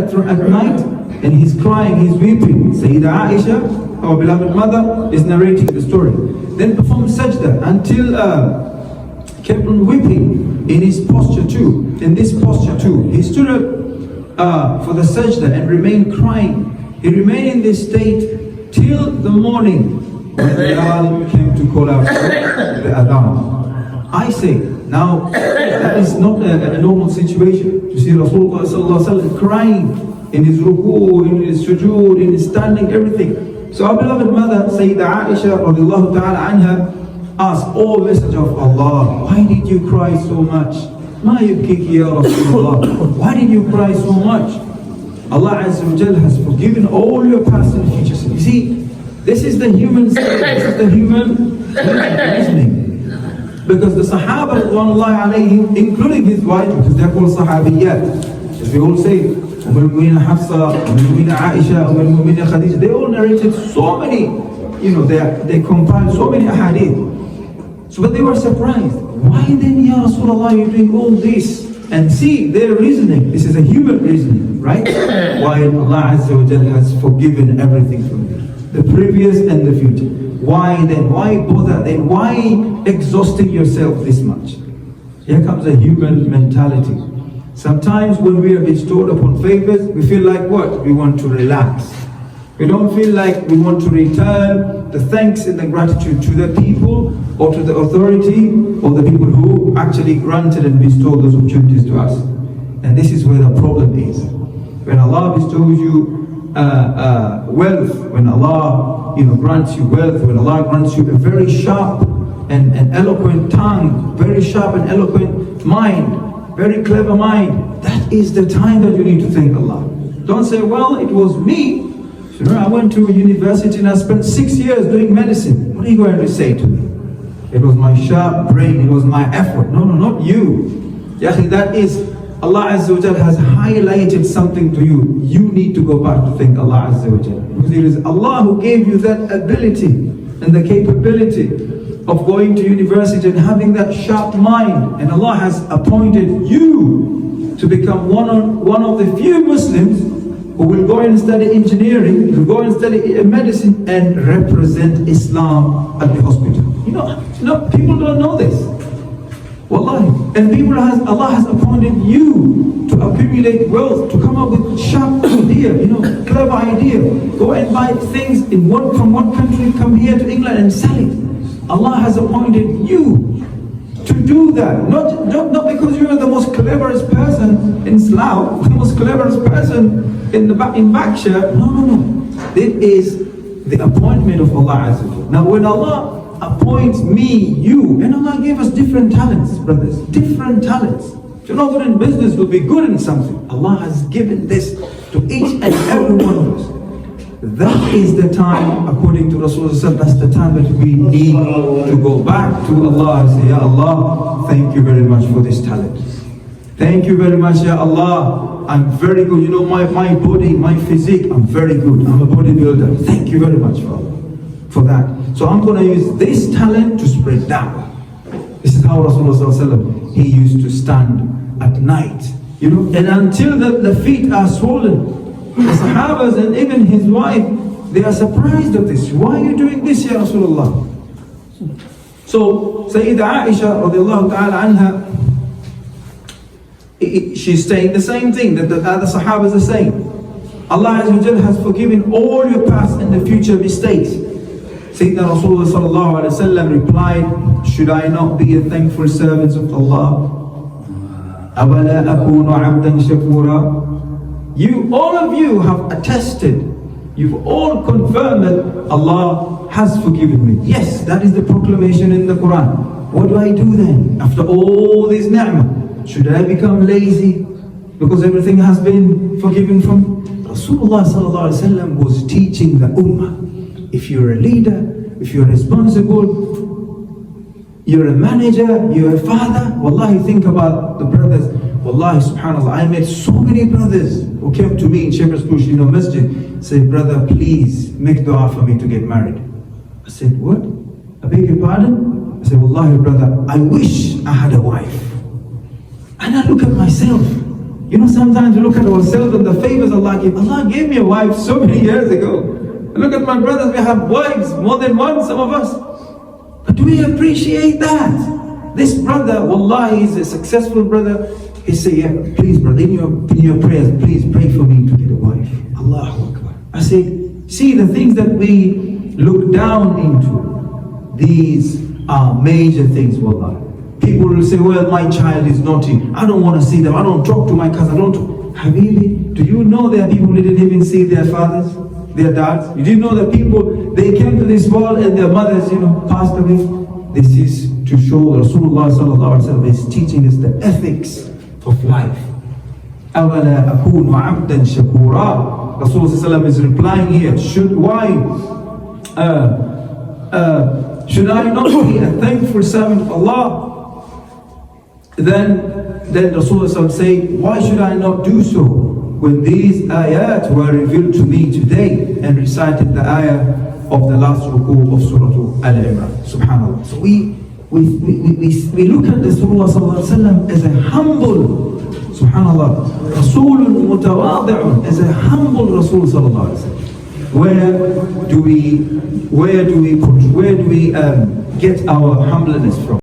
at night, and he's crying, he's weeping. Sayyidah Aisha, our beloved mother, is narrating the story. Then performed sajda until kept on weeping in his posture too. In this posture too, he stood up for the sajda and remained crying. He remained in this state till the morning, when Bilal came to call out the adhan. I say, now that is not a normal situation. You see Rasulullah sallallahu alaihi wasallam crying in his ruku, in his sujood, in his standing, everything. So our beloved mother, Sayyidah Aisha radiallahu ta'ala anha, asked, "O Messenger of Allah, why did you cry so much? Ma yubkiki ya Rasulullah, why did you cry so much? Allah Azza wa Jal has forgiven all your past and future sins." You see, this is the human state, this is the human reasoning. Because the Sahaba, عليه, including his wife, because they're called Sahabiyat, as we all say, Al-Mu'mina Hafsa, Al-Mu'mina Aisha, Al-Mu'mina Khadija, they all narrated so many, they compiled so many ahadith. So but they were surprised. Why then, Ya Rasulullah, you're doing all this? And see, their reasoning, this is a human reasoning, right? Why Allah Azza wa Jalla has forgiven everything from you, the previous and the future. Why then? Why bother then? Why exhausting yourself this much? Here comes a human mentality. Sometimes when we are bestowed upon favors, we feel like what? We want to relax. We don't feel like we want to return the thanks and the gratitude to the people or to the authority or the people who actually granted and bestowed those opportunities to us. And this is where the problem is. When Allah bestows you wealth, when Allah grants you wealth, when Allah grants you a very sharp and eloquent tongue, very sharp and eloquent mind, very clever mind, that is the time that you need to thank Allah. Don't say, well, it was me. I went to university and I spent 6 years doing medicine. What are you going to say to me? It was my sharp brain, it was my effort. No, not you. That is, Allah Azza wa Jalla has highlighted something to you. You need to go back to thank Allah Azza wa Jalla. Because it is Allah who gave you that ability and the capability of going to university and having that sharp mind. And Allah has appointed you to become one of the few Muslims who will go and study engineering, who will go and study medicine and represent Islam at the hospital. People don't know this. Wallahi. And Allah has appointed you to accumulate wealth, to come up with sharp idea, clever idea. Go and buy things from one country, come here to England and sell it. Allah has appointed you to do that. Not because you are the most cleverest person in Slough, the most cleverest person in Berkshire. No. It is the appointment of Allah Azza wa Jalla. Now when Allah appoints me, you, and Allah gave us different talents, brothers, different talents. If you're not good in business, you'll be good in something. Allah has given this to each and every one of us. That is the time, according to Rasul, that's the time that we need to go back to Allah and say, Ya Allah, thank you very much for this talent. Thank you very much, Ya Allah. I'm very good. My body, my physique, I'm very good. I'm a bodybuilder. Thank you very much for that. So I'm going to use this talent to spread da'wah. This is how Rasulullah he used to stand at night, and until the feet are swollen. The Sahabas and even his wife, they are surprised of this. Why are you doing this, Ya Rasulullah? So Sayyidah Aisha radiallahu ta'ala anha, she's saying the same thing that the other Sahabas are saying. Allah Azza wa Jalla has forgiven all your past and the future mistakes. Sayyidina Rasulullah sallallahu alayhi wa sallam replied, should I not be a thankful servant of Allah? أَوَلَا أَكُونُ عَبْدًا شَكُورًا. All of you have attested, you've all confirmed that Allah has forgiven me. Yes, that is the proclamation in the Quran. What do I do then? After all this ni'mah, should I become lazy because everything has been forgiven from? Rasulullah sallallahu alaihi wasallam was teaching the ummah. If you're a leader, if you're responsible, you're a manager, you're a father, wallahi, think about the brothers. Wallahi, subhanAllah, I met so many brothers who came to me in Shepherd's Bush, masjid, say, brother, please make dua for me to get married. I said, what? I beg your pardon? I said, wallahi, brother, I wish I had a wife. And I look at myself. You know, sometimes we look at ourselves and the favors Allah gave. Allah gave me a wife so many years ago. Look at my brothers, we have wives more than one, some of us. But do we appreciate that? This brother, wallahi, he's a successful brother. He say, yeah, please brother, in your prayers, please pray for me to get a wife. Allahu Akbar. I say, see the things that we look down into, these are major things, wallahi. People will say, well, my child is naughty. I don't want to see them. I don't talk to my cousin. Habibi, do you know there are people who didn't even see their fathers, their dads? You didn't know that people, they came to this world and their mothers, passed away? This is to show Rasulullah sallallahu alaihi wasallam is teaching us the ethics of life. أَوَلَا أَكُونُ عَبْدًا شَكُورًا. Rasulullah sallallahu alaihi wasallam is replying here, should I not be a thankful servant of Allah? Then Rasulullah say, why should I not do so when these ayat were revealed to me today, and recited the ayah of the last ruku of Surah Al-Imran. Subhanallah. So we look at the Rasulullah as a humble, subhanallah, Rasoolun mutawadi'un, as a humble Rasul sallallahu alaihi wasallam. Where do we get our humbleness from?